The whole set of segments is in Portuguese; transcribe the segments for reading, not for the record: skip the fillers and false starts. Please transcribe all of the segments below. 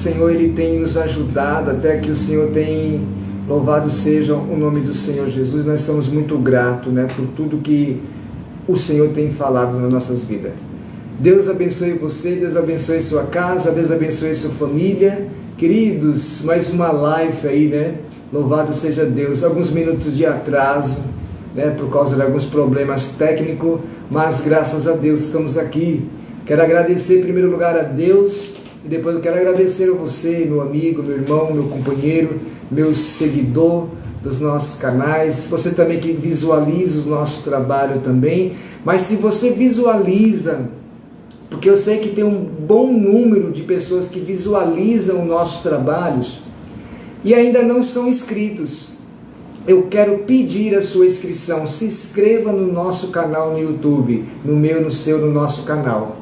Senhor Ele tem nos ajudado, até que o Senhor tem, louvado seja o nome do Senhor Jesus, nós somos muito gratos, né, por tudo que o Senhor tem falado nas nossas vidas. Deus abençoe você, Deus abençoe sua casa, Deus abençoe sua família. Queridos, mais uma live aí, né? Louvado seja Deus. Alguns minutos de atraso, né? Por causa de alguns problemas técnicos, mas graças a Deus estamos aqui. Quero agradecer em primeiro lugar a Deus e depois eu quero agradecer a você, meu amigo, meu irmão, meu companheiro, meu seguidor dos nossos canais. Você também que visualiza o nosso trabalho também. Mas se você visualiza, porque eu sei que tem um bom número de pessoas que visualizam os nossos trabalhos e ainda não são inscritos, eu quero pedir a sua inscrição. Se inscreva no nosso canal no YouTube, no meu, no seu, no nosso canal.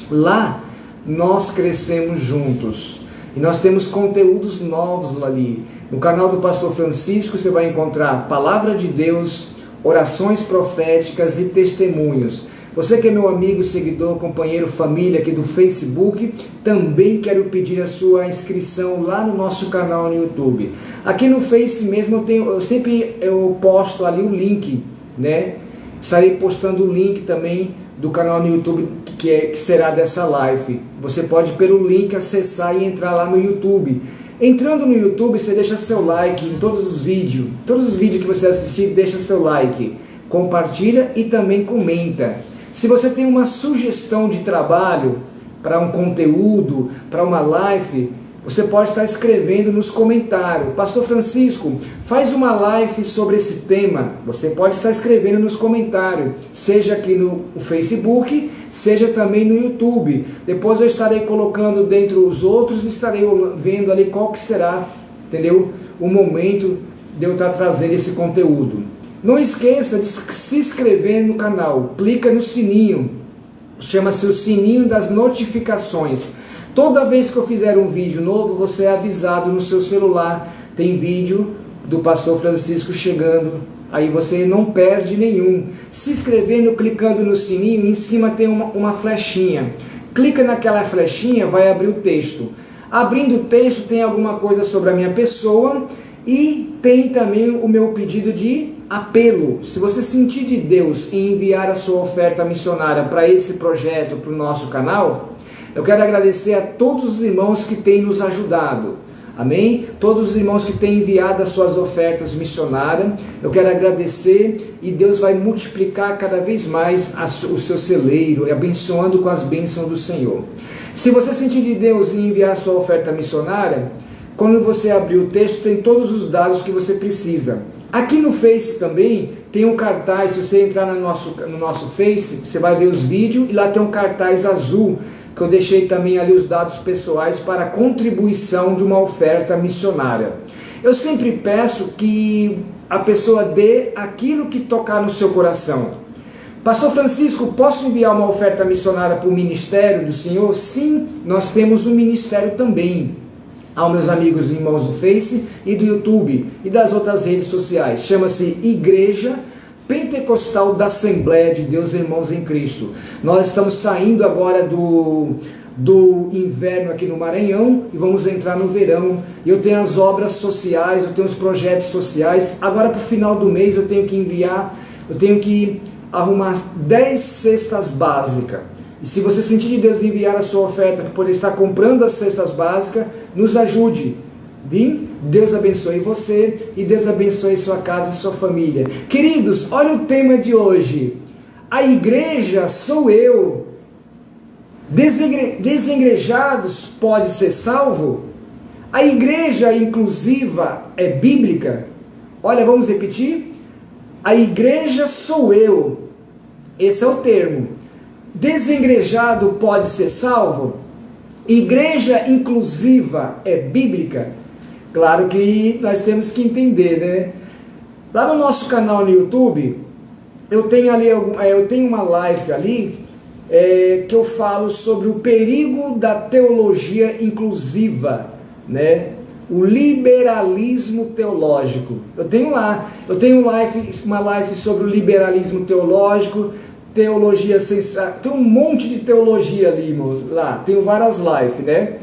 Lá nós crescemos juntos e nós temos conteúdos novos ali. No canal do Pastor Francisco você vai encontrar Palavra de Deus, orações proféticas e testemunhos. Você que é meu amigo, seguidor, companheiro, família aqui do Facebook, também quero pedir a sua inscrição lá no nosso canal no YouTube. Aqui no Face mesmo eu sempre posto ali o link, né? Estarei postando o link também do canal no YouTube que será dessa live. Você pode pelo link acessar e entrar lá no YouTube. Entrando no YouTube, você deixa seu like em todos os vídeos que você assistir, deixa seu like, compartilha e também comenta. Se você tem uma sugestão de trabalho para um conteúdo, para uma live, você pode estar escrevendo nos comentários. Pastor Francisco, faz uma live sobre esse tema. Você pode estar escrevendo nos comentários, seja aqui no Facebook, seja também no YouTube. Depois eu estarei colocando dentro os outros, estarei vendo ali qual que será, entendeu? O momento de eu estar trazendo esse conteúdo. Não esqueça de se inscrever no canal, clica no sininho, chama-se o sininho das notificações. Toda vez que eu fizer um vídeo novo, você é avisado no seu celular, tem vídeo do Pastor Francisco chegando, aí você não perde nenhum. Se inscrevendo, clicando no sininho, em cima tem uma flechinha, clica naquela flechinha, vai abrir o texto. Abrindo o texto tem alguma coisa sobre a minha pessoa e tem também o meu pedido de apelo. Se você sentir de Deus em enviar a sua oferta missionária para esse projeto, para o nosso canal, eu quero agradecer a todos os irmãos que têm nos ajudado. Amém? Todos os irmãos que têm enviado as suas ofertas missionárias, eu quero agradecer e Deus vai multiplicar cada vez mais o seu celeiro, abençoando com as bênçãos do Senhor. Se você sentir de Deus em enviar a sua oferta missionária, quando você abrir o texto, tem todos os dados que você precisa. Aqui no Face também tem um cartaz. Se você entrar no nosso Face, você vai ver os vídeos e lá tem um cartaz azul que eu deixei também ali os dados pessoais para a contribuição de uma oferta missionária. Eu sempre peço que a pessoa dê aquilo que tocar no seu coração. Pastor Francisco, posso enviar uma oferta missionária para o ministério do Senhor? Sim, nós temos um ministério também. Aos meus amigos e irmãos do Face e do YouTube e das outras redes sociais. Chama-se Igreja Pentecostal da Assembleia de Deus Irmãos em Cristo. Nós estamos saindo agora do inverno aqui no Maranhão e vamos entrar no verão. Eu tenho as obras sociais, eu tenho os projetos sociais. Agora para o final do mês eu tenho que arrumar 10 cestas básicas. E se você sentir de Deus enviar a sua oferta para poder estar comprando as cestas básicas, nos ajude. Viu? Deus abençoe você e Deus abençoe sua casa e sua família. Queridos, olha o tema de hoje. A igreja sou eu. Desengrejados pode ser salvo? A igreja inclusiva é bíblica? Olha, vamos repetir? A igreja sou eu. Esse é o termo. Desengrejado pode ser salvo? Igreja inclusiva é bíblica? Claro que nós temos que entender, né? Lá no nosso canal no YouTube, eu tenho uma live ali que eu falo sobre o perigo da teologia inclusiva, né? O liberalismo teológico. Eu tenho uma live sobre o liberalismo teológico, teologia sensata, tem um monte de teologia ali, irmão, lá, tenho várias lives, né?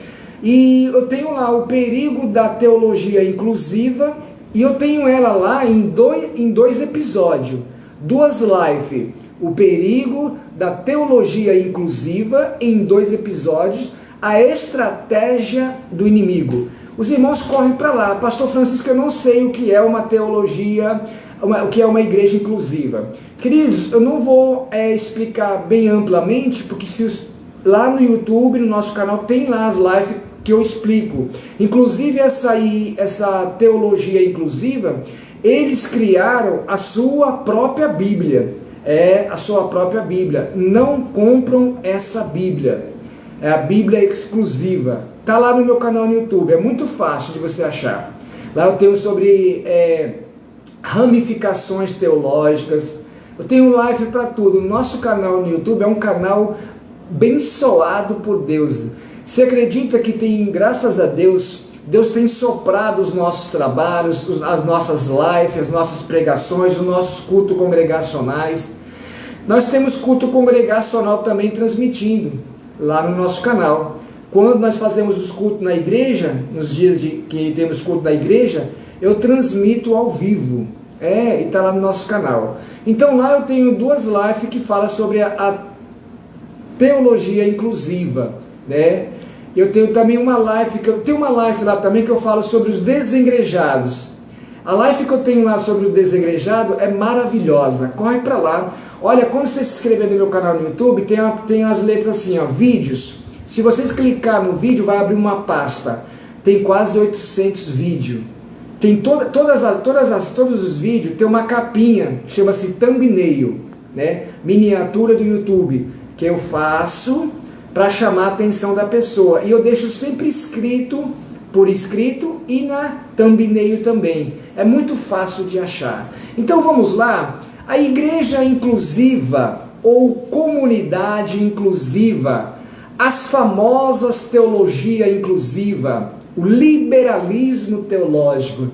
E eu tenho lá o perigo da teologia inclusiva, e eu tenho ela lá em dois episódios, 2 lives. O perigo da teologia inclusiva em 2 episódios, a estratégia do inimigo. Os irmãos correm para lá. Pastor Francisco, eu não sei o que é uma teologia, o que é uma igreja inclusiva. Queridos, eu não vou explicar bem amplamente, porque lá no YouTube, no nosso canal, tem lá as lives que eu explico. Inclusive essa teologia inclusiva, eles criaram a sua própria Bíblia. A sua própria Bíblia. Não compram essa Bíblia. É a Bíblia exclusiva. Está lá no meu canal no YouTube. É muito fácil de você achar. Lá eu tenho sobre ramificações teológicas. Eu tenho live para tudo. O nosso canal no YouTube é um canal abençoado por Deus. Você acredita que tem, graças a Deus, Deus tem soprado os nossos trabalhos, as nossas lives, as nossas pregações, os nossos cultos congregacionais. Nós temos culto congregacional também transmitindo lá no nosso canal. Quando nós fazemos os cultos na igreja, nos dias que temos culto na igreja, eu transmito ao vivo. E está lá no nosso canal. Então lá eu tenho 2 lives que falam sobre a teologia inclusiva, né? Eu tenho também uma live, lá também que eu falo sobre os desengrejados. A live que eu tenho lá sobre o desengrejado é maravilhosa. Corre para lá. Olha, quando você se inscrever no meu canal no YouTube, tem as letras assim, ó, vídeos. Se vocês clicar no vídeo, vai abrir uma pasta. Tem quase 800 vídeos. Tem todos os vídeos, tem uma capinha, chama-se thumbnail, né? Miniatura do YouTube, que eu faço para chamar a atenção da pessoa. E eu deixo sempre por escrito e na thumbnail também. É muito fácil de achar. Então vamos lá. A igreja inclusiva ou comunidade inclusiva, as famosas teologia inclusiva, o liberalismo teológico.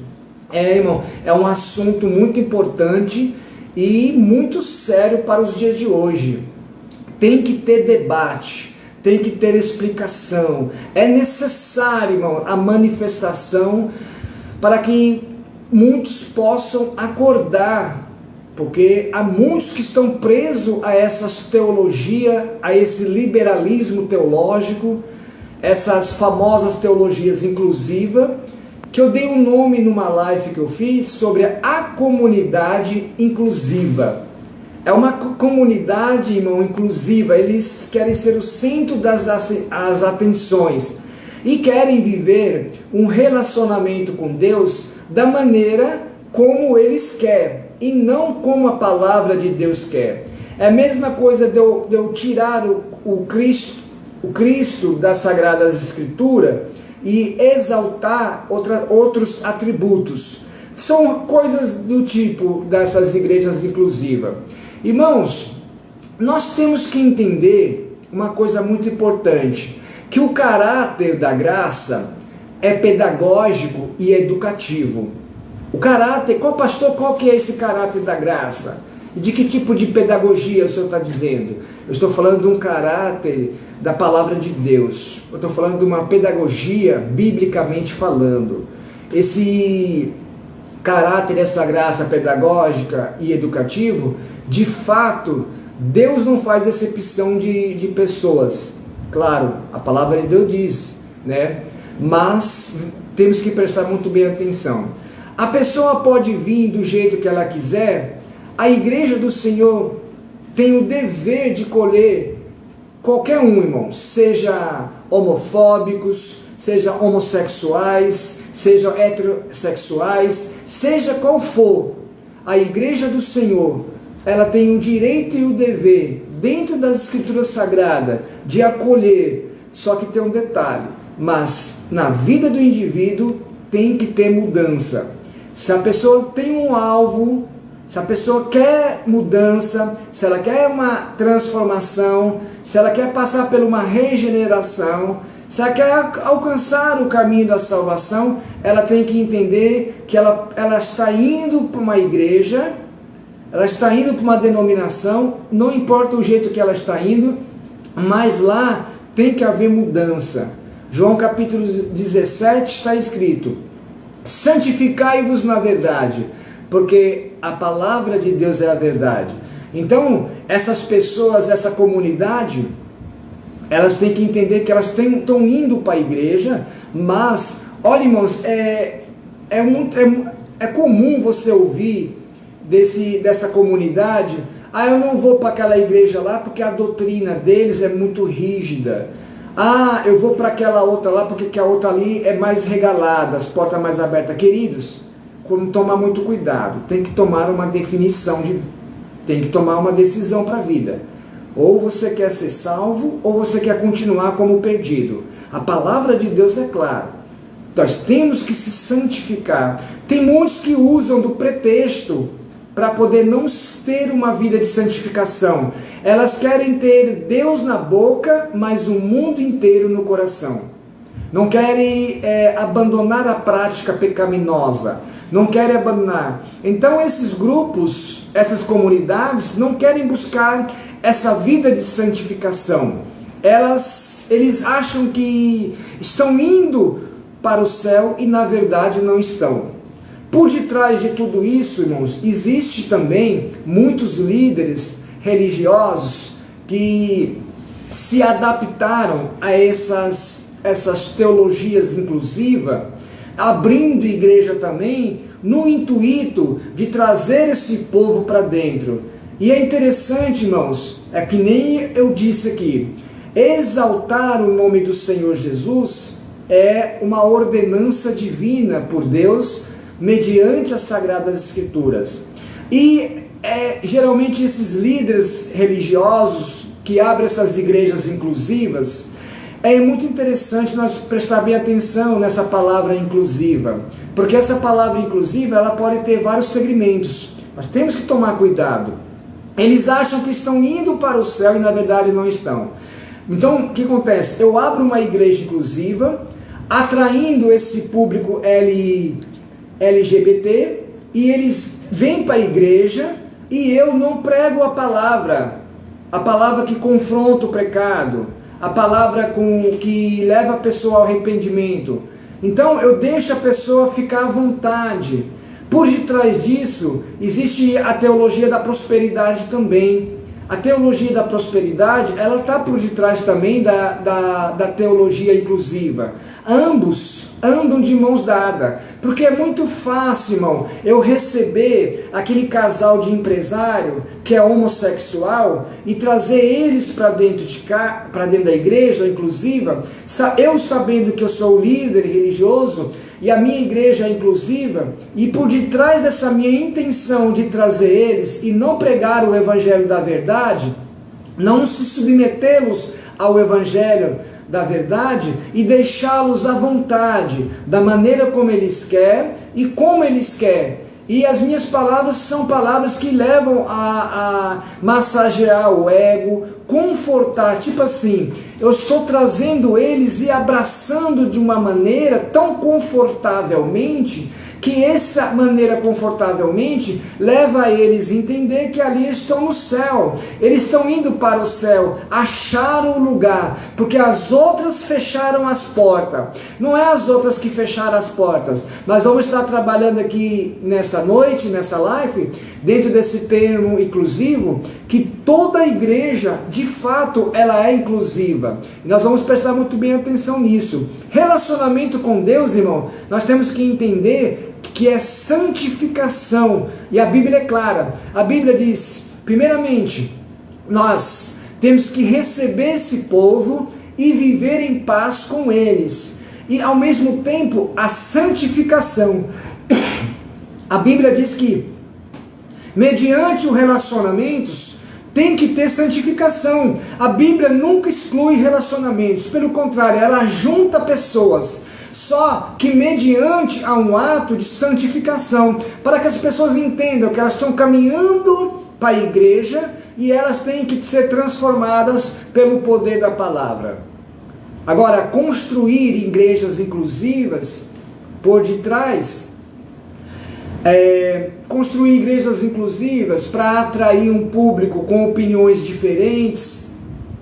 Irmão, é um assunto muito importante e muito sério para os dias de hoje. Tem que ter debate, tem que ter explicação. É necessário, irmão, a manifestação para que muitos possam acordar, porque há muitos que estão presos a essas teologias, a esse liberalismo teológico, essas famosas teologias inclusivas, que eu dei um nome numa live que eu fiz sobre a comunidade inclusiva. É uma comunidade, irmão, inclusiva. Eles querem ser o centro das atenções e querem viver um relacionamento com Deus da maneira como eles querem e não como a palavra de Deus quer. É a mesma coisa de eu tirar o Cristo das Sagradas Escrituras e exaltar outros atributos. São coisas do tipo dessas igrejas inclusivas. Irmãos, nós temos que entender uma coisa muito importante, que o caráter da graça é pedagógico e educativo. O caráter, pastor, qual que é esse caráter da graça? E de que tipo de pedagogia o senhor está dizendo? Eu estou falando de um caráter da palavra de Deus. Eu estou falando de uma pedagogia, biblicamente falando. Esse caráter, essa graça pedagógica e educativo, de fato, Deus não faz exceção de pessoas. Claro, a palavra de Deus diz, né? Mas temos que prestar muito bem atenção. A pessoa pode vir do jeito que ela quiser. A igreja do Senhor tem o dever de colher qualquer um, irmão, seja homofóbicos, seja homossexuais, seja heterossexuais, seja qual for. A igreja do Senhor, ela tem o direito e o dever, dentro das Escrituras Sagradas, de acolher. Só que tem um detalhe, mas na vida do indivíduo tem que ter mudança. Se a pessoa tem um alvo, se a pessoa quer mudança, se ela quer uma transformação, se ela quer passar por uma regeneração, se ela quer alcançar o caminho da salvação, ela tem que entender que ela está indo para uma igreja, ela está indo para uma denominação, não importa o jeito que ela está indo, mas lá tem que haver mudança. João capítulo 17 está escrito: santificai-vos na verdade, porque a palavra de Deus é a verdade. Então, essas pessoas, essa comunidade, elas têm que entender que elas estão indo para a igreja, mas, olha, irmãos, é comum você ouvir dessa comunidade: ah, eu não vou para aquela igreja lá porque a doutrina deles é muito rígida. Ah, eu vou para aquela outra lá porque a outra ali é mais regalada, as portas mais abertas. Queridos, tomar muito cuidado, tem que tomar uma definição, tem que tomar uma decisão para a vida. Ou você quer ser salvo, ou você quer continuar como perdido. A palavra de Deus é clara. Nós temos que se santificar. Tem muitos que usam do pretexto para poder não ter uma vida de santificação. Elas querem ter Deus na boca, mas o mundo inteiro no coração. Não querem abandonar a prática pecaminosa. Não querem abandonar. Então esses grupos, essas comunidades, não querem buscar essa vida de santificação. Eles acham que estão indo para o céu e na verdade não estão. Por detrás de tudo isso, irmãos, existe também muitos líderes religiosos que se adaptaram a essas teologias inclusivas, abrindo igreja também no intuito de trazer esse povo para dentro. E é interessante, irmãos, é que nem eu disse aqui, exaltar o nome do Senhor Jesus é uma ordenança divina por Deus, mediante as Sagradas Escrituras. E geralmente esses líderes religiosos que abrem essas igrejas inclusivas, é muito interessante nós prestar bem atenção nessa palavra inclusiva, porque essa palavra inclusiva ela pode ter vários segmentos, mas temos que tomar cuidado. Eles acham que estão indo para o céu e na verdade não estão. Então o que acontece? Eu abro uma igreja inclusiva, atraindo esse público LGBT, e eles vêm para a igreja e eu não prego a palavra que confronta o pecado, a palavra que leva a pessoa ao arrependimento. Então eu deixo a pessoa ficar à vontade. Por detrás disso existe a teologia da prosperidade também. A teologia da prosperidade, ela está por detrás também da teologia inclusiva. Ambos andam de mãos dadas, porque é muito fácil, irmão, eu receber aquele casal de empresário que é homossexual e trazer eles para dentro da igreja inclusiva, eu sabendo que eu sou o líder religioso e a minha igreja é inclusiva, e por detrás dessa minha intenção de trazer eles e não pregar o evangelho da verdade, não se submetê-los ao evangelho da verdade e deixá-los à vontade, da maneira como eles querem e como eles querem. E as minhas palavras são palavras que levam a massagear o ego, confortar, tipo assim, eu estou trazendo eles e abraçando de uma maneira tão confortavelmente, que essa maneira confortavelmente leva a eles a entender que ali estão no céu, eles estão indo para o céu, acharam o lugar, porque as outras fecharam as portas. Não é as outras que fecharam as portas. Nós vamos estar trabalhando aqui nessa noite, nessa live, dentro desse termo inclusivo, que toda a igreja, de fato, ela é inclusiva. E nós vamos prestar muito bem atenção nisso. Relacionamento com Deus, irmão, nós temos que entender que é santificação, e a Bíblia é clara. A Bíblia diz, primeiramente, nós temos que receber esse povo e viver em paz com eles, e ao mesmo tempo a santificação. A Bíblia diz que mediante os relacionamentos tem que ter santificação. A Bíblia nunca exclui relacionamentos, pelo contrário, ela junta pessoas, só que mediante a um ato de santificação, para que as pessoas entendam que elas estão caminhando para a igreja e elas têm que ser transformadas pelo poder da palavra. Agora, construir igrejas inclusivas por detrás, construir igrejas inclusivas para atrair um público com opiniões diferentes,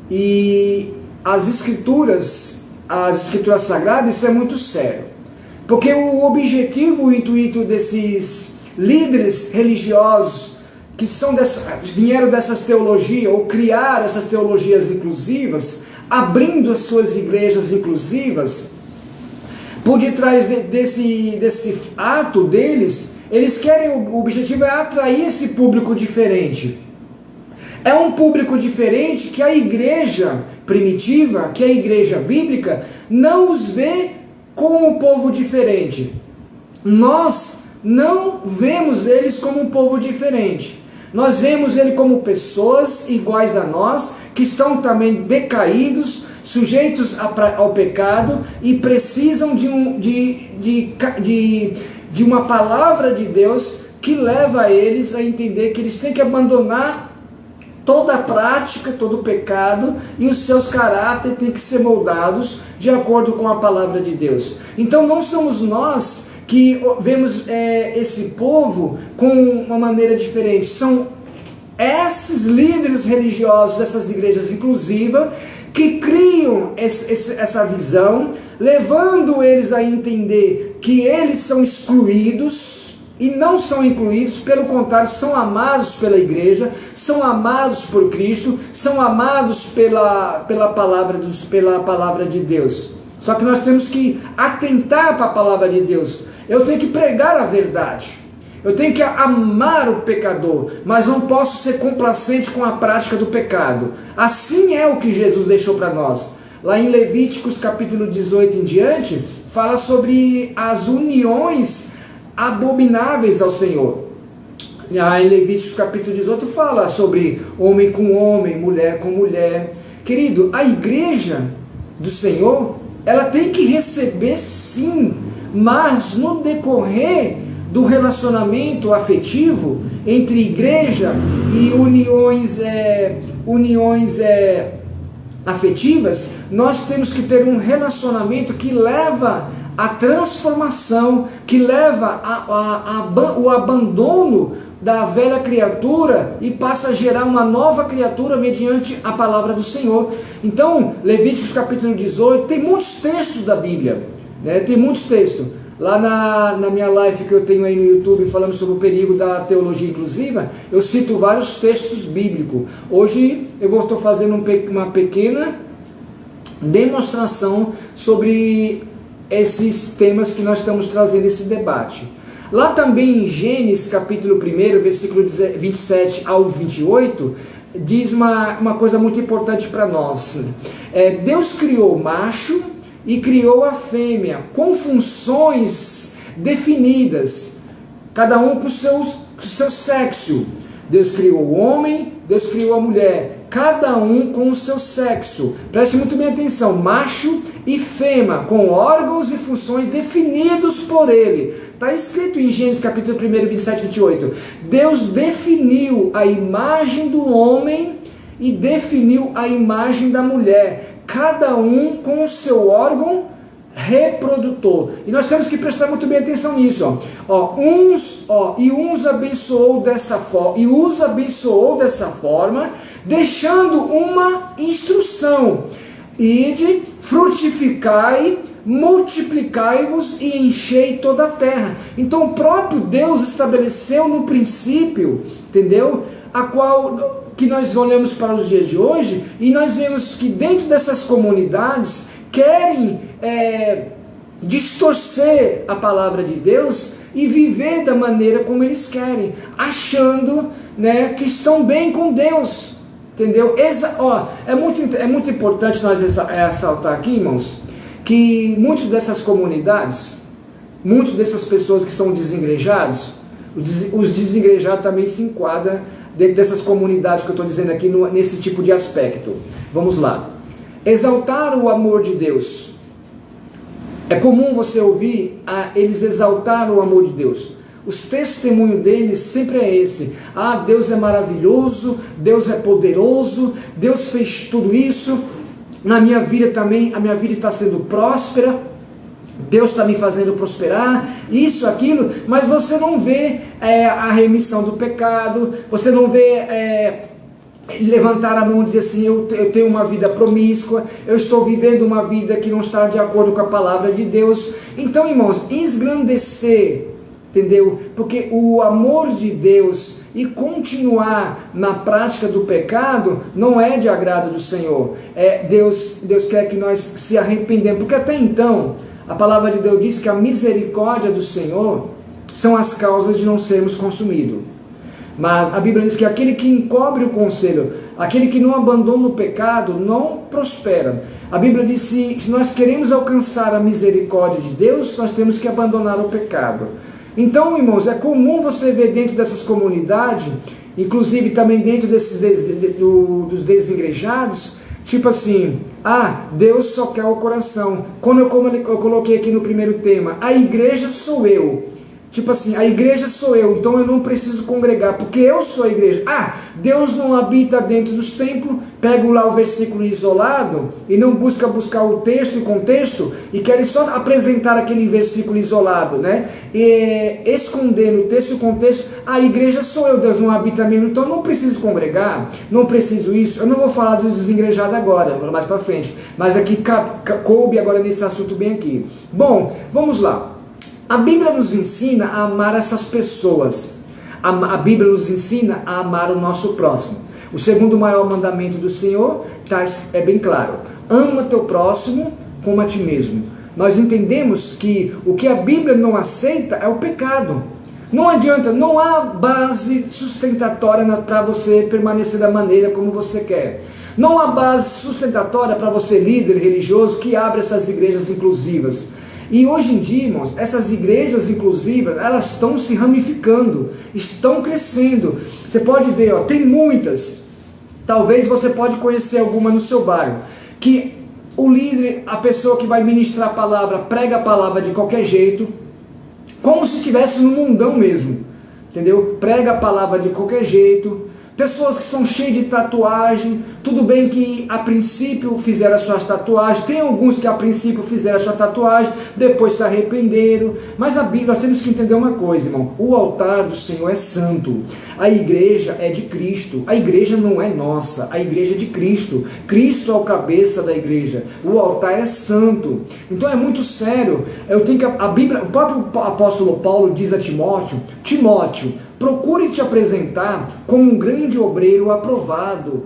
e as escrituras, as Escrituras Sagradas, isso é muito sério. Porque o objetivo, o intuito desses líderes religiosos que vieram dessas teologias, ou criaram essas teologias inclusivas, abrindo as suas igrejas inclusivas, por detrás desse ato deles, eles querem, o objetivo é atrair esse público diferente. É um público diferente que a igreja primitiva, que a igreja bíblica, não os vê como um povo diferente. Nós não vemos eles como um povo diferente. Nós vemos ele como pessoas iguais a nós, que estão também decaídos, sujeitos ao pecado e precisam de uma palavra de Deus que leva eles a entender que eles têm que abandonar toda a prática, todo o pecado, e os seus caráteres têm que ser moldados de acordo com a palavra de Deus. Então não somos nós que vemos esse povo com uma maneira diferente. São esses líderes religiosos dessas igrejas inclusivas que criam essa visão, levando eles a entender que eles são excluídos e não são incluídos, pelo contrário, são amados pela igreja, são amados por Cristo, são amados pela palavra de Deus. Só que nós temos que atentar para a palavra de Deus. Eu tenho que pregar a verdade. Eu tenho que amar o pecador, mas não posso ser complacente com a prática do pecado. Assim é o que Jesus deixou para nós. Lá em Levíticos capítulo 18 em diante, fala sobre as uniões abomináveis ao Senhor. Lá em Levíticos capítulo 18 fala sobre homem com homem, mulher com mulher. Querido, a igreja do Senhor, ela tem que receber sim, mas no decorrer do relacionamento afetivo entre igreja e uniões afetivas, nós temos que ter um relacionamento que leva à transformação, que leva o abandono da velha criatura e passa a gerar uma nova criatura mediante a palavra do Senhor. Então, Levíticos capítulo 18, tem muitos textos da Bíblia, né? Tem muitos textos. Lá na minha live que eu tenho aí no YouTube falando sobre o perigo da teologia inclusiva, eu cito vários textos bíblicos. Hoje eu estou fazendo uma pequena demonstração sobre esses temas que nós estamos trazendo esse debate. Lá também em Gênesis capítulo 1, versículo 27 ao 28, diz uma coisa muito importante para nós. Deus criou o macho e criou a fêmea com funções definidas, cada um com o seu sexo. Deus criou o homem, Deus criou a mulher, cada um com o seu sexo. Preste muito bem atenção, macho e fêmea, com órgãos e funções definidos por ele. Está escrito em Gênesis capítulo 1, 27 e 28. Deus definiu a imagem do homem e definiu a imagem da mulher, cada um com o seu órgão reprodutor. E nós temos que prestar muito bem atenção nisso. Uns abençoou dessa forma, e os abençoou dessa forma, deixando uma instrução: ide, frutificai, multiplicai-vos e enchei toda a terra. Então o próprio Deus estabeleceu no princípio, entendeu? A qual que nós olhamos para os dias de hoje, e nós vemos que dentro dessas comunidades querem distorcer a palavra de Deus e viver da maneira como eles querem, achando, né, que estão bem com Deus, entendeu? É muito importante nós ressaltar aqui, irmãos, que muitas dessas comunidades, muitas dessas pessoas que são desengrejados, os desengrejados também se enquadram dentro dessas comunidades que eu estou dizendo aqui, nesse tipo de aspecto. Vamos lá. Exaltar o amor de Deus. É comum você ouvir eles exaltar o amor de Deus. Os testemunhos deles sempre é esse: Deus é maravilhoso, Deus é poderoso, Deus fez tudo isso, na minha vida também, a minha vida está sendo próspera, Deus está me fazendo prosperar, isso, aquilo, mas você não vê a remissão do pecado, você não vê levantar a mão e dizer assim, eu tenho uma vida promíscua, eu estou vivendo uma vida que não está de acordo com a palavra de Deus. Então, irmãos, esgrandecer, entendeu? Porque o amor de Deus e continuar na prática do pecado não é de agrado do Senhor. Deus quer que nós se arrependemos, porque até então a palavra de Deus diz que a misericórdia do Senhor são as causas de não sermos consumidos. Mas a Bíblia diz que aquele que encobre o conselho, aquele que não abandona o pecado, não prospera. A Bíblia diz que se nós queremos alcançar a misericórdia de Deus, nós temos que abandonar o pecado. Então, irmãos, é comum você ver dentro dessas comunidades, inclusive também dentro dos desigrejados, tipo assim, Deus só quer o coração. Como eu coloquei aqui no primeiro tema, a igreja sou eu. Tipo assim, a igreja sou eu, então eu não preciso congregar, porque eu sou a igreja. Deus não habita dentro dos templos, pego lá o versículo isolado, e não buscar o texto e contexto, e querem só apresentar aquele versículo isolado, né? E escondendo o texto e o contexto, a igreja sou eu, Deus não habita mesmo, então eu não preciso congregar, não preciso isso. Eu não vou falar dos desengrejados agora, vou mais para frente, mas aqui coube agora nesse assunto bem aqui. Bom, vamos lá. A Bíblia nos ensina a amar essas pessoas. A Bíblia nos ensina a amar o nosso próximo. O segundo maior mandamento do Senhor é bem claro. Ama teu próximo como a ti mesmo. Nós entendemos que o que a Bíblia não aceita é o pecado. Não adianta, não há base sustentatória para você permanecer da maneira como você quer. Não há base sustentatória para você, líder religioso, que abre essas igrejas inclusivas. E hoje em dia, irmãos, essas igrejas inclusivas, elas estão se ramificando, estão crescendo. Você pode ver, tem muitas. Talvez você pode conhecer alguma no seu bairro. Que o líder, a pessoa que vai ministrar a palavra, prega a palavra de qualquer jeito, como se estivesse no mundão mesmo. Entendeu? Prega a palavra de qualquer jeito. Pessoas que são cheias de tatuagem, tudo bem que a princípio fizeram as suas tatuagens, tem alguns que a princípio fizeram a sua tatuagem, depois se arrependeram, mas a Bíblia, nós temos que entender uma coisa, irmão, o altar do Senhor é santo, a igreja é de Cristo, a igreja não é nossa, a igreja é de Cristo, Cristo é o cabeça da igreja, o altar é santo, então é muito sério. Eu tenho que, a Bíblia, o próprio apóstolo Paulo diz a Timóteo, procure te apresentar como um grande obreiro aprovado,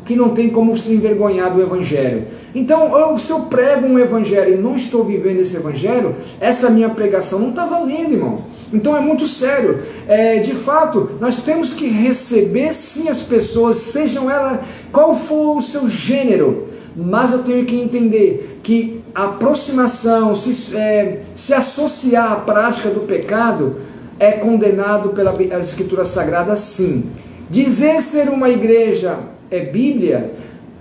que não tem como se envergonhar do evangelho. Então, se eu prego um evangelho e não estou vivendo esse evangelho, essa minha pregação não está valendo, irmão. Então é muito sério. De fato, nós temos que receber sim as pessoas, sejam elas, qual for o seu gênero, mas eu tenho que entender que a aproximação, se associar à prática do pecado, é condenado pelas Escrituras Sagradas, sim. Dizer ser uma igreja é Bíblia?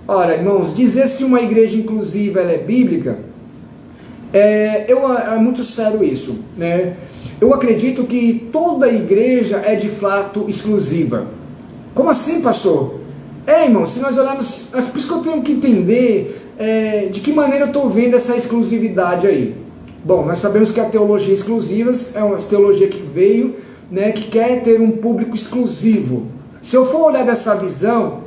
Olha, irmãos, dizer se uma igreja inclusiva ela é bíblica, é muito sério isso, né? Eu acredito que toda igreja é de fato exclusiva. Como assim, pastor? Irmão, se nós olharmos, por isso que eu tenho que entender de que maneira eu estou vendo essa exclusividade aí. Bom, nós sabemos que a teologia exclusiva é uma teologia que veio, né, que quer ter um público exclusivo. Se eu for olhar dessa visão,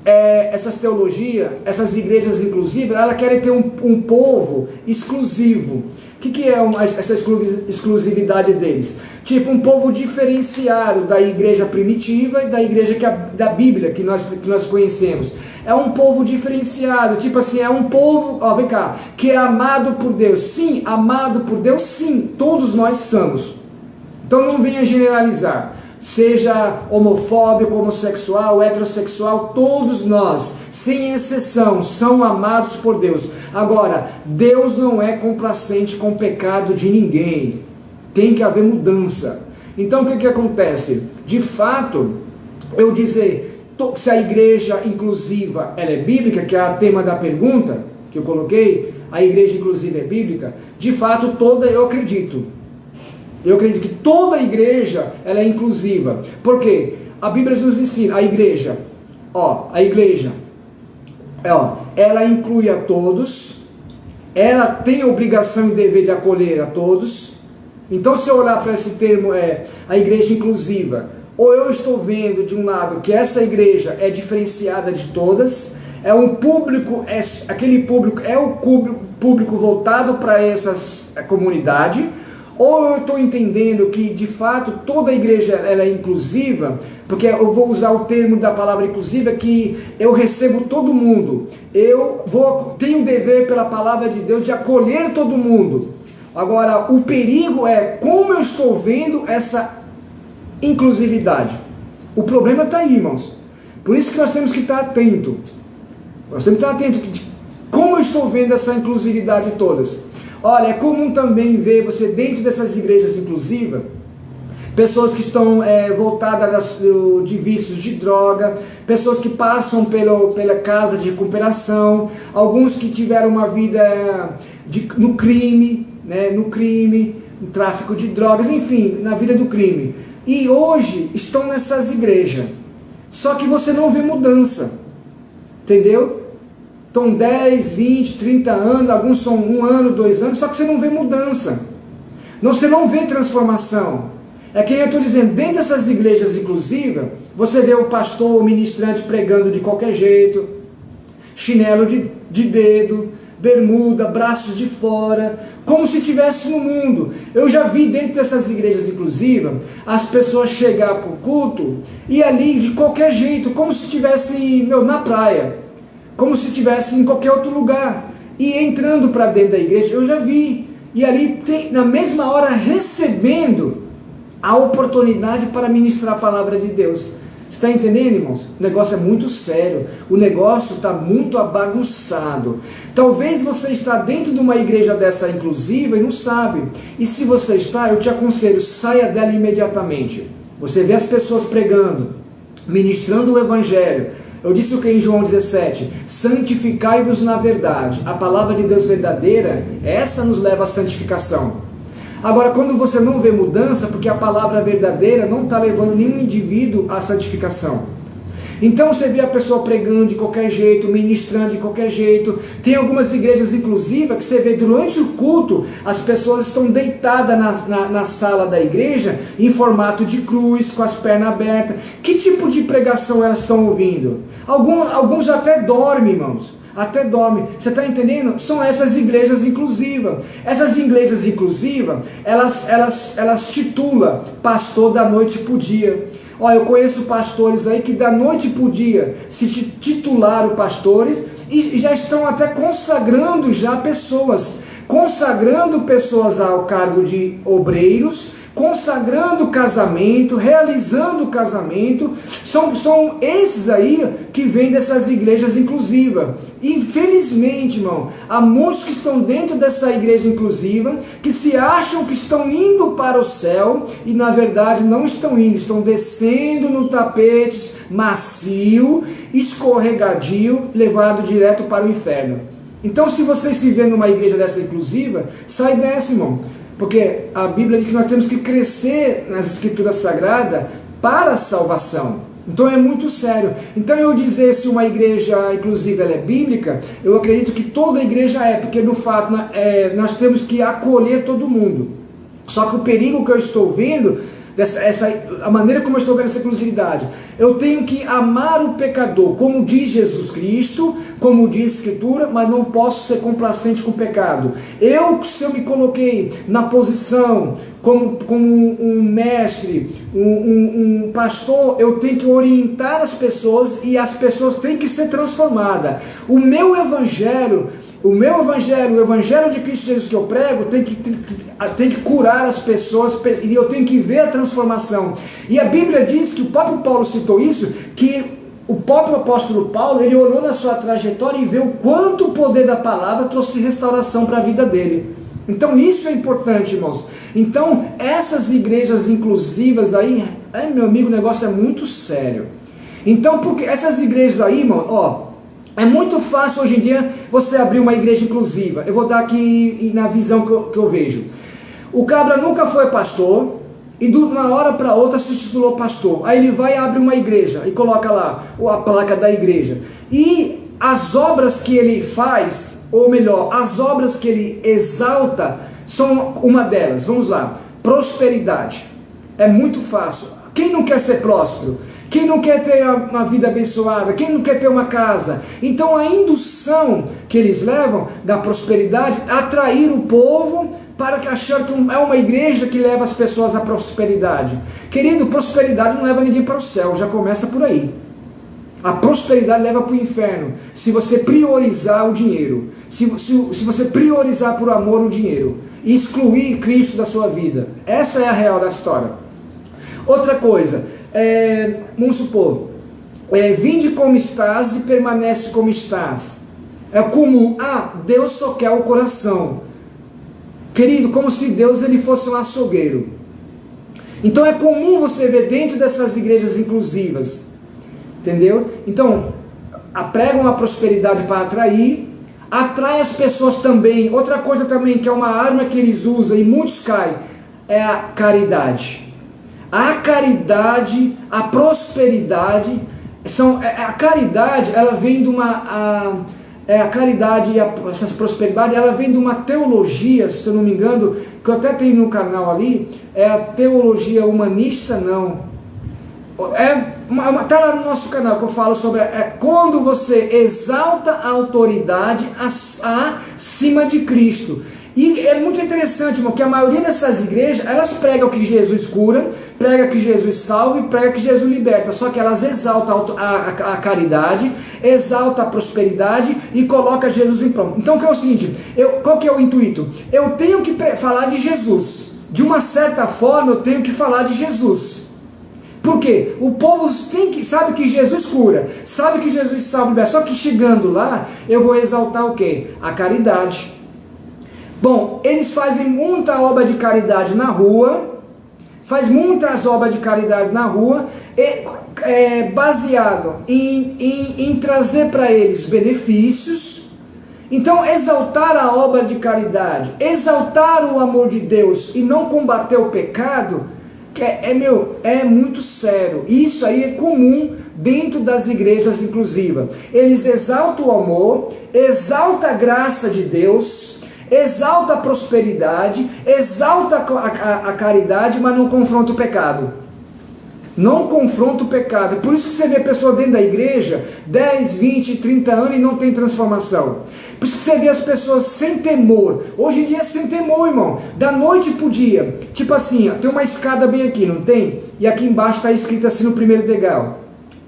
essas teologias, essas igrejas inclusivas, elas querem ter um povo exclusivo. O que é essa exclusividade deles? Tipo, um povo diferenciado da igreja primitiva e da igreja da Bíblia que nós conhecemos. É um povo diferenciado, tipo assim, é um povo, vem cá, que é amado por Deus. Sim, amado por Deus, sim, todos nós somos. Então não venha generalizar. Seja homofóbico, homossexual, heterossexual, todos nós, sem exceção, são amados por Deus. Agora, Deus não é complacente com o pecado de ninguém. Tem que haver mudança. Então o que acontece? De fato, eu dizer, se a igreja inclusiva ela é bíblica, que é o tema da pergunta que eu coloquei, a igreja inclusiva é bíblica, de fato toda eu acredito. Eu acredito que toda a igreja ela é inclusiva. Por quê? A Bíblia nos ensina, a igreja, ela inclui a todos, ela tem a obrigação e dever de acolher a todos. Então, se eu olhar para esse termo, a igreja inclusiva, Ou eu estou vendo de um lado que essa igreja é diferenciada de todas, é um público, aquele público é o público voltado para essa comunidade, ou eu estou entendendo que de fato toda a igreja ela é inclusiva, porque eu vou usar o termo da palavra inclusiva, que eu recebo todo mundo, tenho o dever pela palavra de Deus de acolher todo mundo. Agora, o perigo é como eu estou vendo essa inclusividade. O problema está aí, irmãos. Por isso que nós temos que estar atento. Nós temos que estar atento de como eu estou vendo essa inclusividade todas. Olha, é comum também ver você dentro dessas igrejas inclusivas, pessoas que estão voltadas de vícios de droga, pessoas que passam pela casa de recuperação, alguns que tiveram uma vida no crime, no tráfico de drogas, enfim, na vida do crime. E hoje estão nessas igrejas. Só que você não vê mudança. Entendeu? Estão 10, 20, 30 anos, alguns são 1 ano, 2 anos, só que você não vê mudança. Você não vê transformação. É que eu estou dizendo, dentro dessas igrejas inclusivas, você vê o pastor, o ministrante pregando de qualquer jeito, chinelo de dedo, bermuda, braços de fora, como se estivesse no mundo. Eu já vi dentro dessas igrejas inclusivas, as pessoas chegar para o culto e ali de qualquer jeito, como se estivesse na praia, como se estivesse em qualquer outro lugar, e entrando para dentro da igreja, eu já vi, e ali na mesma hora recebendo a oportunidade para ministrar a palavra de Deus. Você está entendendo, irmãos? O negócio é muito sério, o negócio está muito bagunçado. Talvez você está dentro de uma igreja dessa inclusiva e não sabe. E se você está, eu te aconselho, saia dela imediatamente. Você vê as pessoas pregando, ministrando o evangelho. Eu disse o que em João 17? Santificai-vos na verdade. A palavra de Deus verdadeira, essa nos leva à santificação. Agora, quando você não vê mudança, porque a palavra verdadeira não está levando nenhum indivíduo à santificação. Então você vê a pessoa pregando de qualquer jeito, ministrando de qualquer jeito. Tem algumas igrejas inclusivas que você vê durante o culto, as pessoas estão deitadas na sala da igreja, em formato de cruz, com as pernas abertas. Que tipo de pregação elas estão ouvindo? Alguns até dormem, irmãos. Até dorme. Você está entendendo? São essas igrejas inclusivas. Essas igrejas inclusivas, elas titulam pastor da noite para o dia. Olha, eu conheço pastores aí que da noite para o dia se titularam pastores e já estão até consagrando pessoas ao cargo de obreiros, consagrando casamento, realizando casamento. São esses aí que vêm dessas igrejas inclusivas. Infelizmente, irmão, há muitos que estão dentro dessa igreja inclusiva, que se acham que estão indo para o céu, e na verdade não estão indo, estão descendo no tapete macio, escorregadio, levado direto para o inferno. Então, se você se vê numa igreja dessa inclusiva, sai dessa, irmão. Porque a Bíblia diz que nós temos que crescer nas Escrituras Sagradas para a salvação. Então é muito sério. Então eu dizer se uma igreja inclusiva ela é bíblica, eu acredito que toda igreja é, porque no fato nós temos que acolher todo mundo. Só que o perigo que eu estou vendo, a maneira como eu estou vendo essa inclusividade, eu tenho que amar o pecador, como diz Jesus Cristo, como diz a Escritura, mas não posso ser complacente com o pecado. Se eu me coloquei na posição como um mestre, um pastor, eu tenho que orientar as pessoas e as pessoas têm que ser transformadas. O evangelho de Cristo Jesus que eu prego tem que curar as pessoas, e eu tenho que ver a transformação. E a Bíblia diz que o próprio Paulo citou isso, que o próprio apóstolo Paulo, ele olhou na sua trajetória e viu o quanto o poder da palavra trouxe restauração para a vida dele. Então isso é importante, irmãos. Então essas igrejas inclusivas aí, meu amigo, o negócio é muito sério. Então, porque essas igrejas aí, irmão, é muito fácil hoje em dia você abrir uma igreja inclusiva. Eu vou dar aqui na visão que eu vejo. O cabra nunca foi pastor e de uma hora para outra se titulou pastor. Aí ele vai e abre uma igreja e coloca lá a placa da igreja. E as obras que ele faz, ou melhor, as obras que ele exalta, são uma delas. Vamos lá. Prosperidade. É muito fácil. Quem não quer ser próspero? Quem não quer ter uma vida abençoada? Quem não quer ter uma casa? Então a indução que eles levam da prosperidade, atrair o povo para que achar que é uma igreja que leva as pessoas à prosperidade. Querido, prosperidade não leva ninguém para o céu, já começa por aí. A prosperidade leva para o inferno, se você priorizar o dinheiro, se você priorizar por amor o dinheiro, e excluir Cristo da sua vida. Essa é a real da história. Outra coisa, vamos supor, vinde como estás e permanece como estás. É comum, Deus só quer o coração. Querido, como se Deus ele fosse um açougueiro. Então é comum você ver dentro dessas igrejas inclusivas, entendeu? Então, pregam a prosperidade para atrair, atrai as pessoas também. Outra coisa também, que é uma arma que eles usam e muitos caem, é a caridade. A caridade, a prosperidade, a caridade, ela vem de uma... a caridade e essa prosperidade, ela vem de uma teologia, se eu não me engano, que eu até tenho no canal ali, é a teologia humanista, não. Está lá no nosso canal que eu falo sobre quando você exalta a autoridade acima de Cristo. E é muito interessante, irmão, que a maioria dessas igrejas, elas pregam que Jesus cura, pregam que Jesus salva e pregam que Jesus liberta. Só que elas exaltam a caridade, exaltam a prosperidade e colocam Jesus em pronto. Então, que é o seguinte, qual que é o intuito? Eu tenho que falar de Jesus. De uma certa forma, eu tenho que falar de Jesus. Por quê? O povo sabe que Jesus cura, sabe que Jesus salva e liberta. Só que chegando lá, eu vou exaltar o quê? A caridade. Bom, eles fazem muita obra de caridade na rua, faz muitas obras de caridade na rua, baseado em trazer para eles benefícios. Então, exaltar a obra de caridade, exaltar o amor de Deus e não combater o pecado, é muito sério. Isso aí é comum dentro das igrejas inclusivas. Eles exaltam o amor, exaltam a graça de Deus, exalta a prosperidade, exalta a caridade, mas não confronta o pecado. Não confronta o pecado. Por isso que você vê a pessoa dentro da igreja 10, 20, 30 anos e não tem transformação. Por isso que você vê as pessoas sem temor. Hoje em dia é sem temor, irmão. Da noite pro dia. Tipo assim, tem uma escada bem aqui, não tem? E aqui embaixo está escrito assim no primeiro degrau.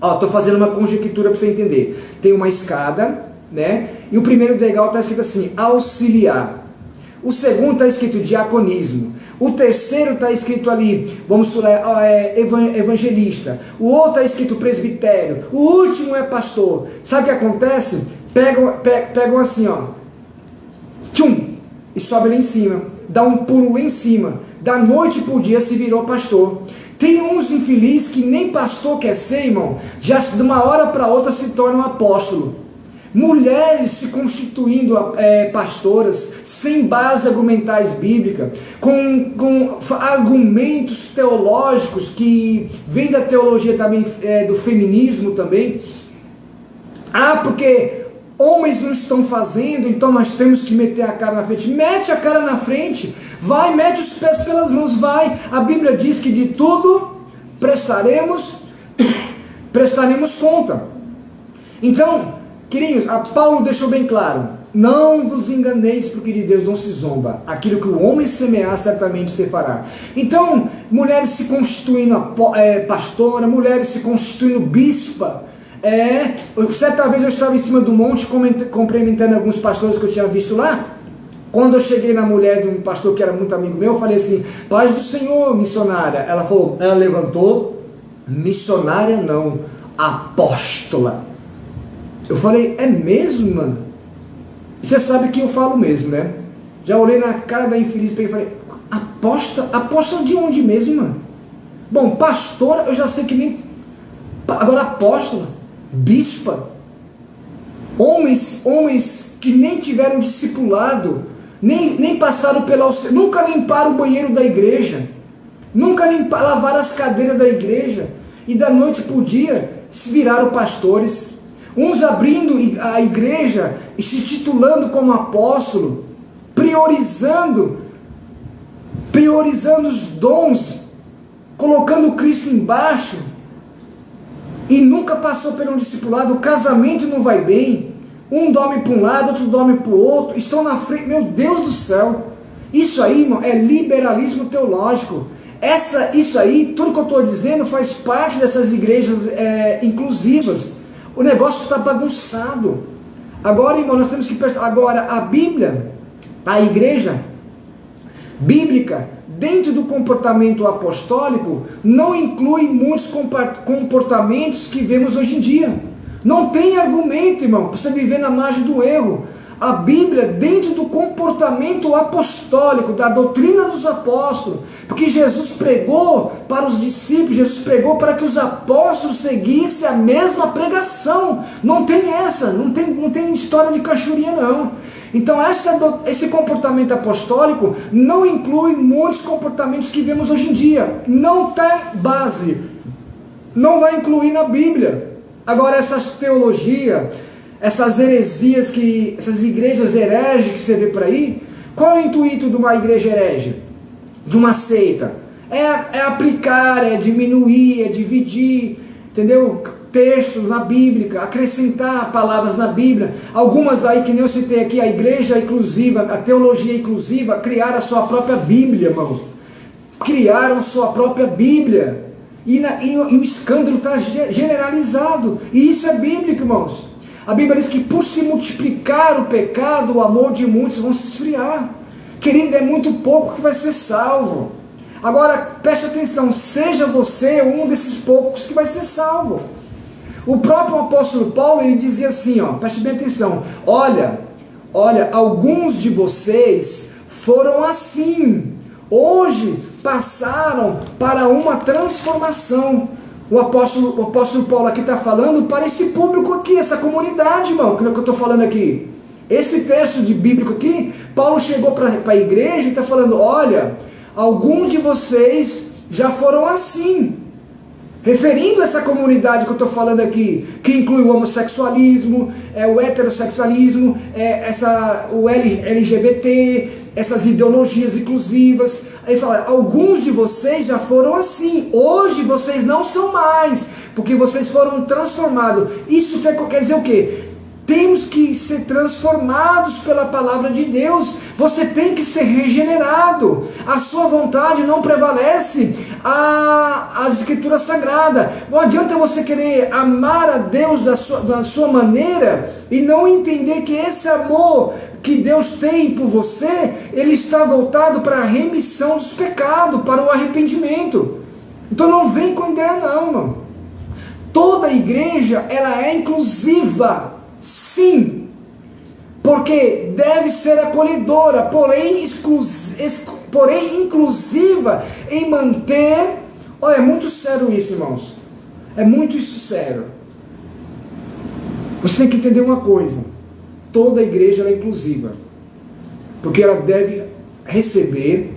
Estou fazendo uma conjectura para você entender. Tem uma escada, né? E o primeiro degrau está escrito assim, auxiliar. O segundo está escrito diaconismo. O terceiro está escrito ali, vamos falar, evangelista. O outro está escrito presbitério. O último é pastor. Sabe o que acontece? Pegam assim, tchum, e sobe lá em cima. Dá um pulo lá em cima. Da noite para o dia se virou pastor. Tem uns infelizes que nem pastor quer ser, irmão. Já de uma hora para outra se torna um apóstolo. Mulheres se constituindo pastoras, sem base argumentais bíblica, com argumentos teológicos que vêm da teologia também, do feminismo também. Porque homens não estão fazendo, então nós temos que meter a cara na frente. Mete a cara na frente, vai, mete os pés pelas mãos, vai. A Bíblia diz que de tudo prestaremos conta. Então, queridos, Paulo deixou bem claro, não vos enganeis, porque de Deus não se zomba. Aquilo que o homem semear, certamente se fará. Então, mulheres se constituindo pastora, mulheres se constituindo bispa. Certa vez eu estava em cima do monte, cumprimentando alguns pastores que eu tinha visto lá. Quando eu cheguei na mulher de um pastor que era muito amigo meu, eu falei assim, paz do Senhor, missionária. Ela levantou, missionária não, apóstola. Eu falei, é mesmo, mano? Você sabe que eu falo mesmo, né? Já olhei na cara da infeliz e falei, apóstola de onde mesmo, mano? Bom, pastora, eu já sei que nem... Agora apóstola, bispa, homens que nem tiveram discipulado, nem passaram nunca limparam o banheiro da igreja, nunca lavaram as cadeiras da igreja, e da noite para o dia se viraram pastores. Uns abrindo a igreja e se titulando como apóstolo, priorizando os dons colocando Cristo embaixo, e nunca passou por um discipulado. O casamento não vai bem, um dorme para um lado, outro dorme para o outro, estão na frente, meu Deus do céu, isso aí, irmão, é liberalismo teológico. Isso aí, tudo que eu estou dizendo faz parte dessas igrejas inclusivas. O negócio está bagunçado. Agora, irmão, nós temos que prestar. Agora, a Bíblia, a igreja bíblica, dentro do comportamento apostólico, não inclui muitos comportamentos que vemos hoje em dia. Não tem argumento, irmão, para você viver na margem do erro. A Bíblia, dentro do comportamento apostólico, da doutrina dos apóstolos, porque Jesus pregou para os discípulos, Jesus pregou para que os apóstolos seguissem a mesma pregação. Não tem essa, não tem história de cachurinha não. Então esse comportamento apostólico não inclui muitos comportamentos que vemos hoje em dia. Não tem base, não vai incluir na Bíblia. Agora essa teologia, essas heresias, essas igrejas hereges que você vê por aí, qual é o intuito de uma igreja herege? De uma seita? É aplicar, é diminuir, é dividir, entendeu? Textos na Bíblia, acrescentar palavras na Bíblia. Algumas aí, que nem eu citei aqui, a igreja inclusiva, a teologia inclusiva, criaram a sua própria Bíblia, irmãos. Criaram a sua própria Bíblia. E o escândalo está generalizado. E isso é bíblico, irmãos. A Bíblia diz que por se multiplicar o pecado, o amor de muitos vão se esfriar. Querido, é muito pouco que vai ser salvo. Agora, preste atenção, seja você um desses poucos que vai ser salvo. O próprio apóstolo Paulo, ele dizia assim, preste bem atenção, olha, alguns de vocês foram assim, hoje passaram para uma transformação. O apóstolo Paulo aqui está falando para esse público aqui, essa comunidade, irmão, que é o que eu estou falando aqui. Esse texto de bíblico aqui, Paulo chegou para a igreja e está falando, olha, alguns de vocês já foram assim, referindo a essa comunidade que eu estou falando aqui, que inclui o homossexualismo, o heterossexualismo, o LGBT, essas ideologias inclusivas. Aí fala, alguns de vocês já foram assim, hoje vocês não são mais, porque vocês foram transformados. Isso quer dizer o quê? Temos que ser transformados pela palavra de Deus. Você tem que ser regenerado. A sua vontade não prevalece as escrituras sagradas. Não adianta você querer amar a Deus da sua maneira e não entender que esse amor que Deus tem por você, ele está voltado para a remissão dos pecados, para o arrependimento. Então não vem com ideia não, irmão. Toda igreja, ela é inclusiva, sim, porque deve ser acolhedora, porém inclusiva em manter. Olha, é muito sério isso, irmãos, é muito isso sério. Você tem que entender uma coisa, toda igreja ela é inclusiva, porque ela deve receber,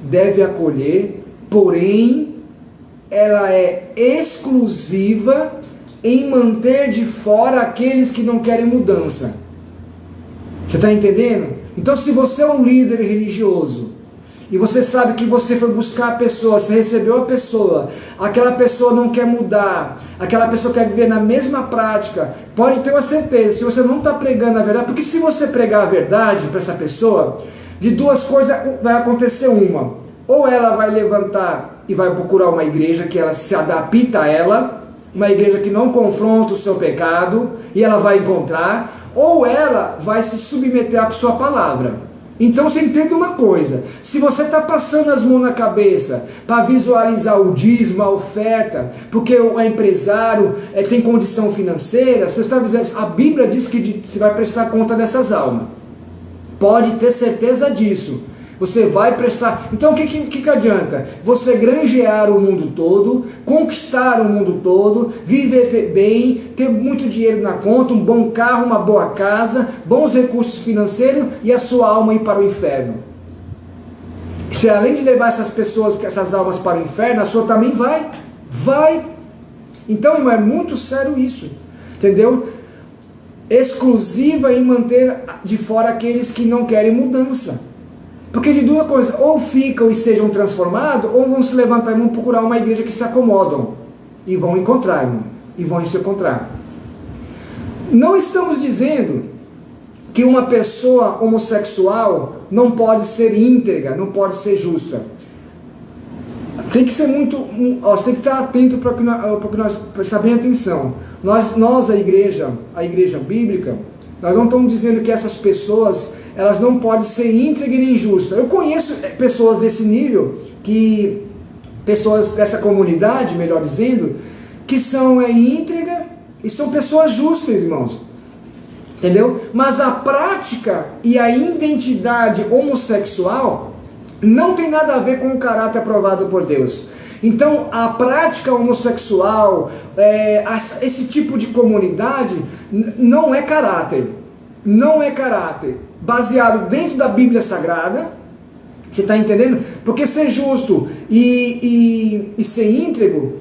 deve acolher, porém ela é exclusiva em manter de fora aqueles que não querem mudança. Você está entendendo? Então, se você é um líder religioso e você sabe que você foi buscar a pessoa, você recebeu a pessoa, aquela pessoa não quer mudar, aquela pessoa quer viver na mesma prática, pode ter uma certeza, se você não está pregando a verdade, porque se você pregar a verdade para essa pessoa, de duas coisas vai acontecer uma, ou ela vai levantar e vai procurar uma igreja que ela se adapta a ela, uma igreja que não confronta o seu pecado, e ela vai encontrar, ou ela vai se submeter à sua palavra. Então você entende uma coisa, se você está passando as mãos na cabeça para visualizar o dízimo, a oferta, porque o empresário tem condição financeira, você está dizendo, a Bíblia diz que você vai prestar conta dessas almas. Pode ter certeza disso. Você vai prestar. Então o que adianta? Você granjear o mundo todo, conquistar o mundo todo, viver bem, ter muito dinheiro na conta, um bom carro, uma boa casa, bons recursos financeiros e a sua alma ir para o inferno. Se além de levar essas almas para o inferno, a sua também vai. Vai. Então, irmão, é muito sério isso. Entendeu? Exclusiva em manter de fora aqueles que não querem mudança. Porque de duas coisas, ou ficam e sejam transformados, ou vão se levantar e vão procurar uma igreja que se acomodam. E vão encontrar, irmão. E vão se encontrar. Não estamos dizendo que uma pessoa homossexual não pode ser íntegra, não pode ser justa. Tem que ser muito, você tem que estar atento para que nós prestar bem atenção. Nós a igreja bíblica, nós não estamos dizendo que essas pessoas, elas não podem ser íntegras nem justas. Eu conheço pessoas desse nível, pessoas dessa comunidade, melhor dizendo, que são íntegras e são pessoas justas, irmãos. Entendeu? Mas a prática e a identidade homossexual não tem nada a ver com o caráter aprovado por Deus. Então, a prática homossexual, esse tipo de comunidade, não é caráter. Não é caráter. Baseado dentro da Bíblia Sagrada, você está entendendo? Porque ser justo e ser íntegro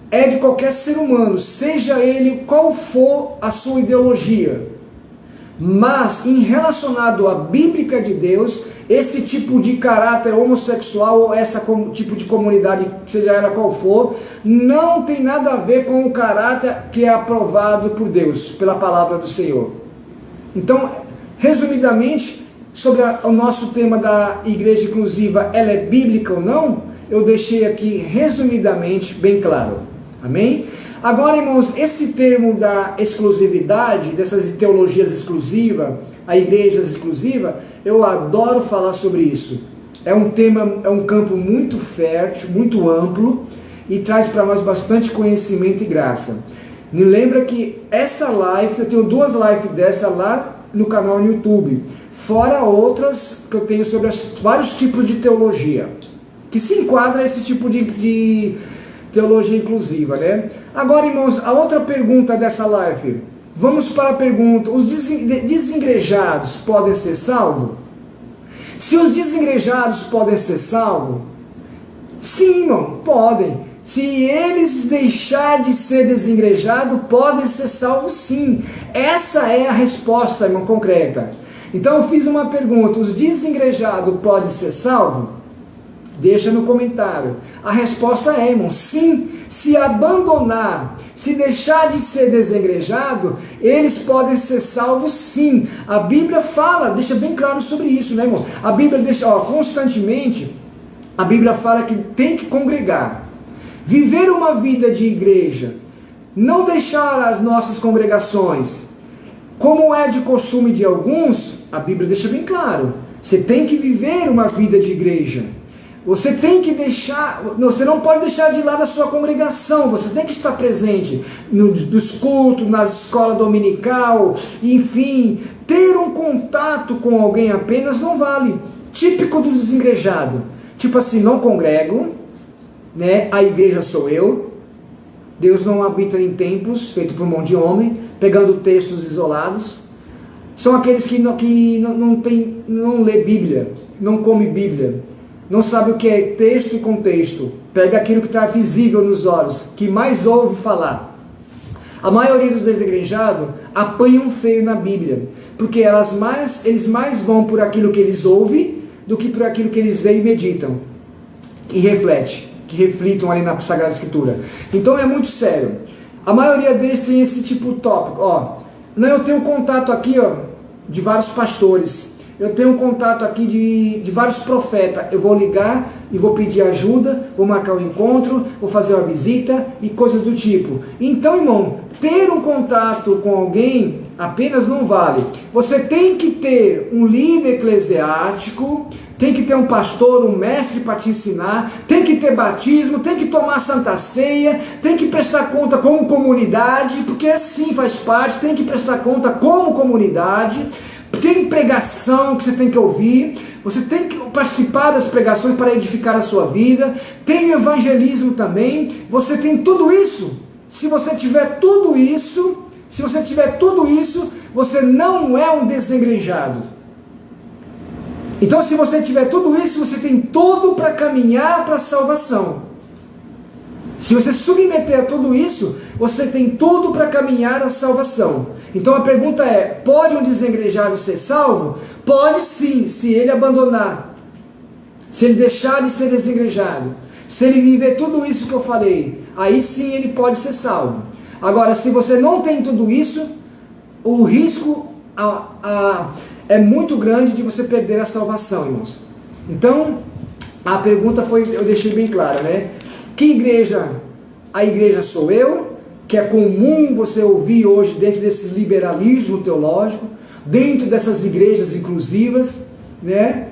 é de qualquer ser humano, seja ele qual for a sua ideologia. Mas, em relacionado à Bíblia de Deus, esse tipo de caráter homossexual ou esse tipo de comunidade, seja ela qual for, não tem nada a ver com o caráter que é aprovado por Deus, pela palavra do Senhor. Então, resumidamente, sobre o nosso tema da igreja inclusiva, ela é bíblica ou não, eu deixei aqui resumidamente bem claro. Amém? Agora, irmãos, esse termo da exclusividade, dessas teologias exclusivas, a igreja exclusiva, eu adoro falar sobre isso. É um tema, é um campo muito fértil, muito amplo e traz para nós bastante conhecimento e graça. Me lembra que essa live, eu tenho 2 lives dessa lá no canal no YouTube, fora outras que eu tenho sobre vários tipos de teologia, que se enquadra esse tipo de teologia inclusiva, né? Agora, irmãos, a outra pergunta dessa live. Vamos para a pergunta: os desengrejados podem ser salvos? Se os desengrejados podem ser salvos, sim, irmão, podem. Se eles deixarem de ser desengrejados, podem ser salvos, sim. Essa é a resposta, irmão, concreta. Então eu fiz uma pergunta: os desengrejados podem ser salvos? Deixa no comentário. A resposta é, irmão, sim. Se abandonar, se deixar de ser desengrejado, eles podem ser salvos, sim. A Bíblia fala, deixa bem claro sobre isso, né, irmão? A Bíblia deixa, constantemente, a Bíblia fala que tem que congregar, viver uma vida de igreja, não deixar as nossas congregações, como é de costume de alguns. A Bíblia deixa bem claro, você tem que viver uma vida de igreja. Você tem que deixar, você não pode deixar de lado a sua congregação, você tem que estar presente nos cultos, nas escolas dominical, enfim, ter um contato com alguém apenas não vale. Típico do desengrejado, tipo assim, não congrego, né? A igreja sou eu, Deus não habita em templos feitos por mão de homem, pegando textos isolados. São aqueles que não lê Bíblia, não come Bíblia, não sabe o que é texto e contexto, pega aquilo que está visível nos olhos, que mais ouve falar. A maioria dos desengrejados apanham feio na Bíblia, porque eles mais vão por aquilo que eles ouvem do que por aquilo que eles veem e meditam, e reflitam ali na Sagrada Escritura. Então é muito sério. A maioria deles tem esse tipo de tópico. Eu tenho contato aqui de vários pastores, eu tenho contato aqui de vários profetas. Eu vou ligar e vou pedir ajuda, vou marcar um encontro, vou fazer uma visita e coisas do tipo. Então, irmão, ter um contato com alguém apenas não vale. Você tem que ter um líder eclesiástico, tem que ter um pastor, um mestre para te ensinar, tem que ter batismo, tem que tomar Santa Ceia, tem que prestar conta como comunidade, porque assim faz parte, tem que prestar conta como comunidade. Tem pregação que você tem que ouvir, você tem que participar das pregações para edificar a sua vida, tem evangelismo também, você tem tudo isso. Se você tiver tudo isso, você não é um desengrejado. Então, se você tiver tudo isso, você tem tudo para caminhar para a salvação. Se você submeter a tudo isso, você tem tudo para caminhar à salvação. Então a pergunta é: pode um desengrejado ser salvo? Pode sim, se ele abandonar se ele deixar de ser desigrejado, se ele viver tudo isso que eu falei, aí sim ele pode ser salvo. Agora, se você não tem tudo isso, o risco é muito grande de você perder a salvação, irmãos. Então, a pergunta foi, eu deixei bem clara, né? Que igreja? A igreja sou eu, que é comum você ouvir hoje dentro desse liberalismo teológico, dentro dessas igrejas inclusivas, né?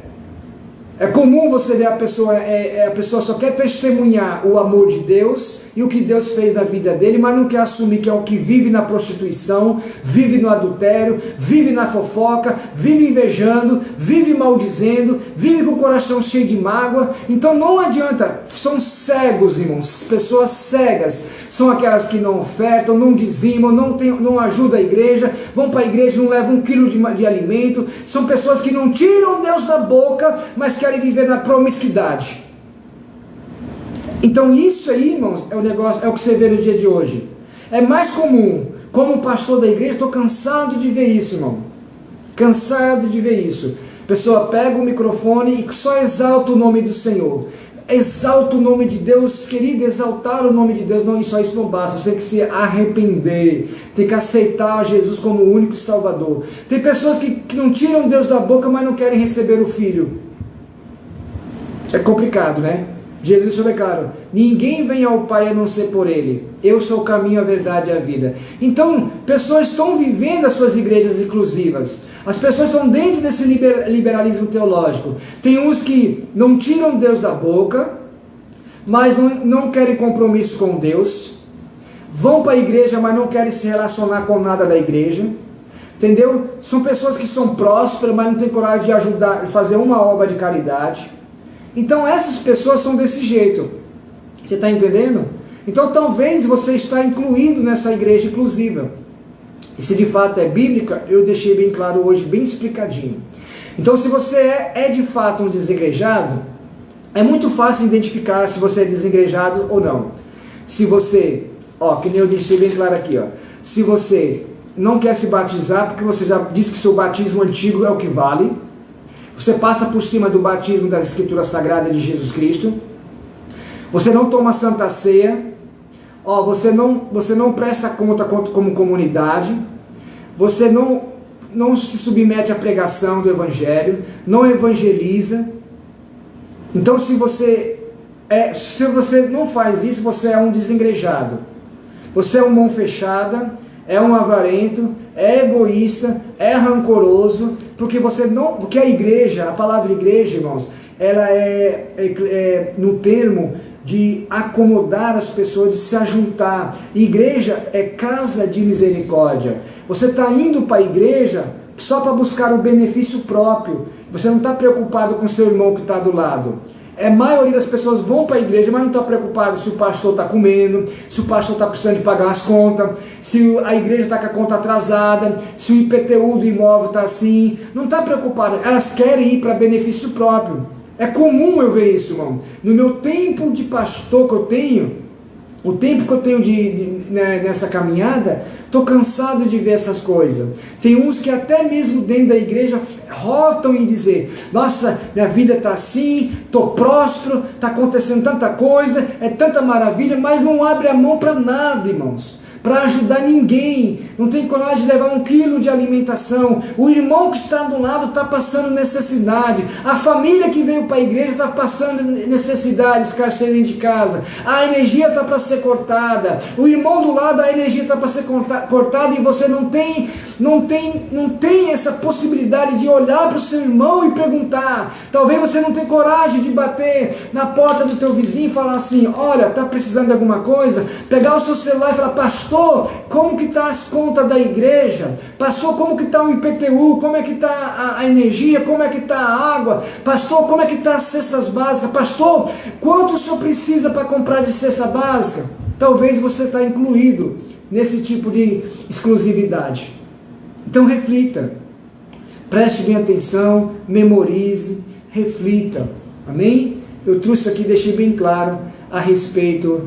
É comum você ver a pessoa só quer testemunhar o amor de Deus e o que Deus fez na vida dele, mas não quer assumir que é o que vive na prostituição, vive no adultério, vive na fofoca, vive invejando, vive maldizendo, vive com o coração cheio de mágoa. Então não adianta, são cegos, irmãos, pessoas cegas, são aquelas que não ofertam, não dizimam, não ajudam a igreja, vão para a igreja e não levam 1 quilo de alimento, são pessoas que não tiram Deus da boca, mas querem viver na promiscuidade. Então isso aí, irmãos, é o negócio, é o que você vê no dia de hoje. É mais comum, como pastor da igreja, estou cansado de ver isso, irmão. Cansado de ver isso. A pessoa pega o microfone e só exalta o nome do Senhor. Exalta o nome de Deus, querido, exaltar o nome de Deus, não, só isso não basta, você tem que se arrepender, tem que aceitar Jesus como o único Salvador. Tem pessoas que não tiram Deus da boca, mas não querem receber o Filho. É complicado, né? Jesus deixou bem claro, ninguém vem ao Pai a não ser por Ele. Eu sou o caminho, a verdade e a vida. Então, pessoas estão vivendo as suas igrejas inclusivas. As pessoas estão dentro desse liberalismo teológico. Tem uns que não tiram Deus da boca, mas não querem compromisso com Deus. Vão para a igreja, mas não querem se relacionar com nada da igreja. Entendeu? São pessoas que são prósperas, mas não têm coragem de ajudar, de fazer uma obra de caridade. Então essas pessoas são desse jeito. Você está entendendo? Então talvez você está incluído nessa igreja inclusiva. E se de fato é bíblica, eu deixei bem claro hoje, bem explicadinho. Então se você é de fato um desengrejado, é muito fácil identificar se você é desengrejado ou não. Se você, que nem eu deixei bem claro aqui, se você não quer se batizar, porque você já disse que seu batismo antigo é o que vale, você passa por cima do batismo das Escrituras Sagradas de Jesus Cristo, você não toma Santa Ceia, você não presta conta como comunidade, você não se submete à pregação do Evangelho, não evangeliza. Então se você não faz isso, você é um desengrejado, você é um mão fechada, é um avarento, é egoísta, é rancoroso, porque a igreja, a palavra igreja, irmãos, ela é no termo de acomodar as pessoas, de se ajuntar. Igreja é casa de misericórdia. Você está indo para a igreja só para buscar o benefício próprio. Você não está preocupado com o seu irmão que está do lado. A maioria das pessoas vão para a igreja, mas não está preocupado se o pastor está comendo, se o pastor está precisando de pagar as contas, se a igreja está com a conta atrasada, se o IPTU do imóvel está assim. Não está preocupado. Elas querem ir para benefício próprio. É comum eu ver isso, irmão. No meu tempo de pastor que eu tenho, o tempo que eu tenho nessa caminhada, estou cansado de ver essas coisas. Tem uns que até mesmo dentro da igreja rotam em dizer: nossa, minha vida está assim, estou próspero, está acontecendo tanta coisa, é tanta maravilha, mas não abre a mão para nada, irmãos, para ajudar ninguém, não tem coragem de levar 1 quilo de alimentação. O irmão que está do lado está passando necessidade, a família que veio para a igreja está passando necessidade, escassez dentro de casa, a energia está para ser cortada, o irmão do lado, a energia está para ser cortada, e você não tem essa possibilidade de olhar para o seu irmão e perguntar. Talvez você não tenha coragem de bater na porta do teu vizinho e falar assim: olha, está precisando de alguma coisa? Pegar o seu celular e falar: pastor, como que está as contas da igreja? Pastor, como que está o IPTU? Como é que está a energia? Como é que está a água? Pastor, como é que está as cestas básicas? Pastor, quanto o senhor precisa para comprar de cesta básica? Talvez você está incluído nesse tipo de exclusividade. Então reflita, preste bem atenção, memorize, reflita, amém? Eu trouxe aqui, deixei bem claro a respeito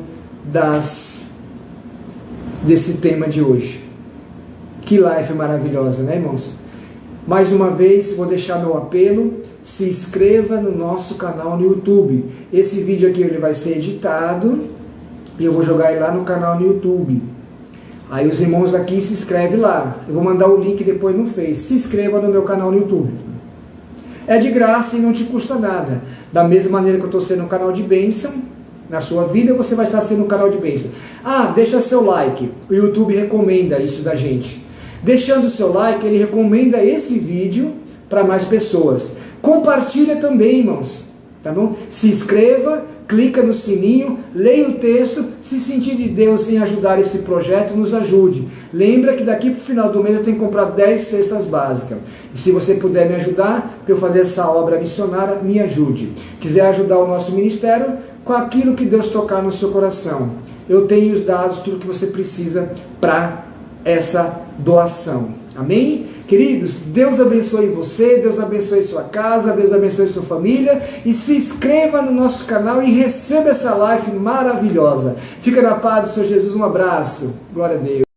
desse tema de hoje. Que life maravilhosa, né, irmãos? Mais uma vez, vou deixar meu apelo, se inscreva no nosso canal no YouTube. Esse vídeo aqui ele vai ser editado e eu vou jogar ele lá no canal no YouTube. Aí os irmãos aqui se inscrevem lá. Eu vou mandar o link depois no Face. Se inscreva no meu canal no YouTube. É de graça e não te custa nada. Da mesma maneira que eu estou sendo um canal de bênção, na sua vida você vai estar sendo um canal de bênção. Ah, deixa seu like. O YouTube recomenda isso da gente. Deixando o seu like, ele recomenda esse vídeo para mais pessoas. Compartilha também, irmãos, tá bom? Se inscreva, clica no sininho, leia o texto. Se sentir de Deus em ajudar esse projeto, nos ajude. Lembra que daqui para o final do mês eu tenho que comprar 10 cestas básicas. E se você puder me ajudar para eu fazer essa obra missionária, me ajude. Quiser ajudar o nosso ministério, com aquilo que Deus tocar no seu coração. Eu tenho os dados, tudo que você precisa para essa doação. Amém? Queridos, Deus abençoe você, Deus abençoe sua casa, Deus abençoe sua família, e se inscreva no nosso canal e receba essa live maravilhosa. Fica na paz do Senhor Jesus, um abraço. Glória a Deus.